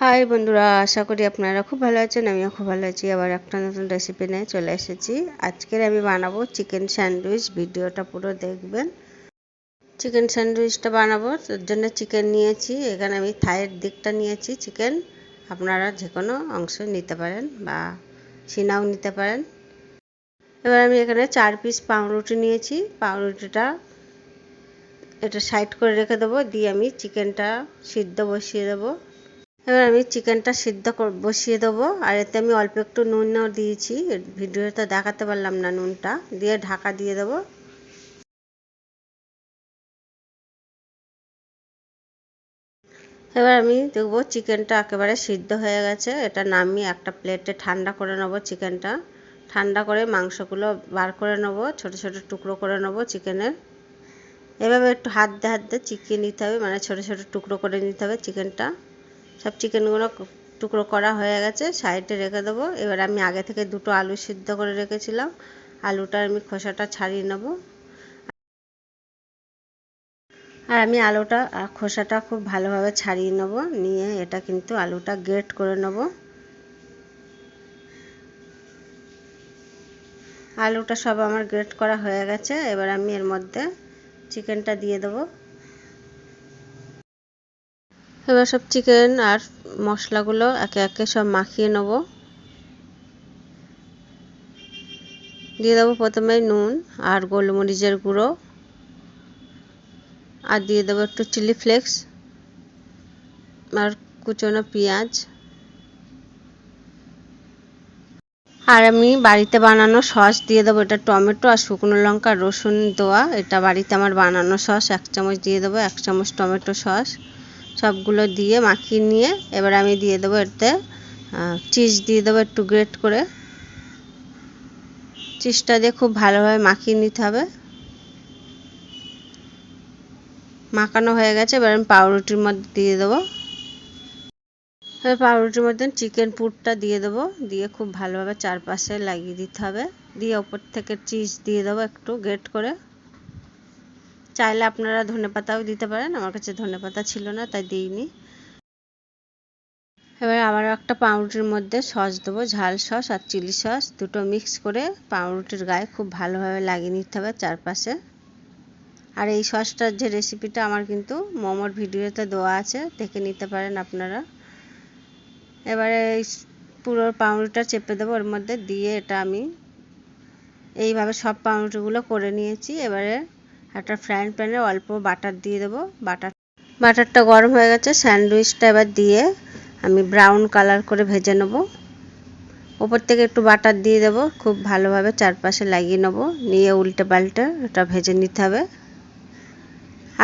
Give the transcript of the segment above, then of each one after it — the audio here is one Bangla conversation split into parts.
হাই বন্ধুরা, আশা করি আপনারা খুব ভালো আছেন। আমিও খুব ভালো আছি। আবার একটা নতুন রেসিপি নিয়ে চলে এসেছি। আজকের আমি বানাবো চিকেন স্যান্ডউইচ। ভিডিওটা পুরো দেখবেন। চিকেন স্যান্ডউইচটা বানাবো, তার জন্য চিকেন নিয়েছি। এখানে আমি থাইয়ের দিকটা নিয়েছি চিকেন। আপনারা যে কোনো অংশ নিতে পারেন বা সিনাও নিতে পারেন। এবার আমি এখানে 4 পিস পাউরুটি নিয়েছি। পাউরুটিটা এটা সাইড করে রেখে দেবো, দিয়ে আমি চিকেনটা সিদ্ধ বসিয়ে দেবো। এবার আমি চিকেনটা সিদ্ধ বসিয়ে দেবো। আর এতে আমি অল্প একটু নুনও দিয়েছি, ভিডিওতে দেখাতে পারলাম না নুনটা, দিয়ে ঢাকা দিয়ে দেবো। এবার আমি দেখবো চিকেনটা একেবারে সিদ্ধ হয়ে গেছে। এটা নামিয়ে একটা প্লেটে ঠান্ডা করে নেবো। চিকেনটা ঠান্ডা করে মাংসগুলো বার করে নেবো, ছোট ছোট টুকরো করে নেবো চিকেনের। এভাবে একটু হাত দিয়ে চিকিয়ে নিতে হবে, মানে ছোট ছোট টুকরো করে নিতে হবে চিকেনটা। সব চিকেনগুলো টুকরো করা হয়ে গেছে, সাইডে রেখে দেবো। এবার আমি আগে থেকে 2টো আলু সিদ্ধ করে রেখেছিলাম, আলুটার আমি খোসাটা ছাড়িয়ে নেব। আর আমি আলুটা খোসাটা খুব ভালোভাবে ছাড়িয়ে নেব, নিয়ে এটা কিন্তু আলুটা গ্রেট করে নেব। আলুটা সব আমার গ্রেট করা হয়ে গেছে। এবার আমি এর মধ্যে চিকেনটা দিয়ে দেবো। এবার সব চিকেন আর মশলাগুলো একে একে সব মাখিয়ে নেব। দিয়ে দেবো প্রথমে নুন আর গোলমরিচের গুঁড়ো, আর দিয়ে দেবো একটু চিলি ফ্লেক্স আর কুচনো পেঁয়াজ। আর আমি বাড়িতে বানানো সস দিয়ে দেবো। এটা টমেটো আর শুকনো লঙ্কা রসুন দেওয়া, এটা বাড়িতে আমার বানানো সস 1 চামচ দিয়ে দেবো। 1 চামচ টমেটো সস সবগুলো দিয়ে মাখিয়ে নিয়ে এবার আমি দিয়ে দেবো এতে চিজ দিয়ে দেবো একটু গ্রেট করে। চিজটা দিয়ে খুব ভালোভাবে মাখিয়ে নিতে হবে। মাখানো হয়ে গেছে, এবার আমি পাউরুটির মধ্যে দিয়ে দেবো। এবার পাউরুটির মধ্যে চিকেন পুরটা দিয়ে দেবো, দিয়ে খুব ভালোভাবে চারপাশে লাগিয়ে দিতে হবে। দিয়ে ওপর থেকে চিজ দিয়ে দেবো একটু গ্রেট করে। চাইলে আপনারা ধনেপাতাও দিতে পারেন, আমার কাছে ধনেপাতা ছিল না তাই দিইনি। এবার আবার একটা পাউরুটির মধ্যে সস দেবো, ঝাল সস আর চিলি সস দুটো মিক্স করে পাউরুটির গায়ে খুব ভালোভাবে লাগিয়ে নিতে হবে চারপাশে। আর এই সসটার যে রেসিপিটা আমার কিন্তু মোমোর ভিডিওতে দেওয়া আছে, দেখে নিতে পারেন আপনারা। এবারে এই পুরো পাউরুটিটা চেপে দেবো ওর মধ্যে, দিয়ে এটা আমি এইভাবে সব পাউরুটিগুলো করে নিয়েছি। এবারে একটা ফ্রাইং প্যানে অল্প বাটার দিয়ে দেবো। বাটারটা গরম হয়ে গেছে, স্যান্ডউইচটা এবার দিয়ে আমি ব্রাউন কালার করে ভেজে নেব। ওপর থেকে একটু বাটার দিয়ে দেবো, খুব ভালোভাবে চারপাশে লাগিয়ে নেব, নিয়ে উল্টে পাল্টে এটা ভেজে নিতে হবে।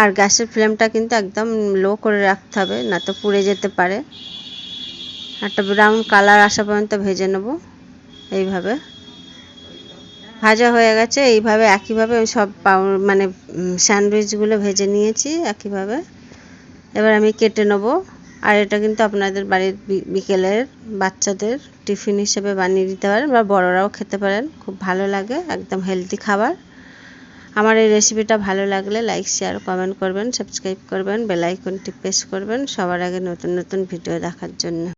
আর গ্যাসের ফ্লেমটা কিন্তু একদম লো করে রাখতে হবে, না তো পুড়ে যেতে পারে। একটা ব্রাউন কালার আসা পর্যন্ত ভেজে নেব। এইভাবে ভাজা হয়ে গেছে। এইভাবে একইভাবে আমি সব মানে স্যান্ডউইচগুলো ভেজে নিয়েছি একইভাবে। এবার আমি কেটে নেব। আর এটা কিন্তু আপনাদের বাড়ির বিকেলের বাচ্চাদের টিফিন হিসেবে বানিয়ে দিতে পারেন, বা বড়রাও খেতে পারেন, খুব ভালো লাগে, একদম হেলদি খাবার। আমার এই রেসিপিটা ভালো লাগলে লাইক শেয়ার কমেন্ট করবেন, সাবস্ক্রাইব করবেন, বেল আইকনটি প্রেস করবেন সবার আগে নতুন নতুন ভিডিও দেখার জন্য।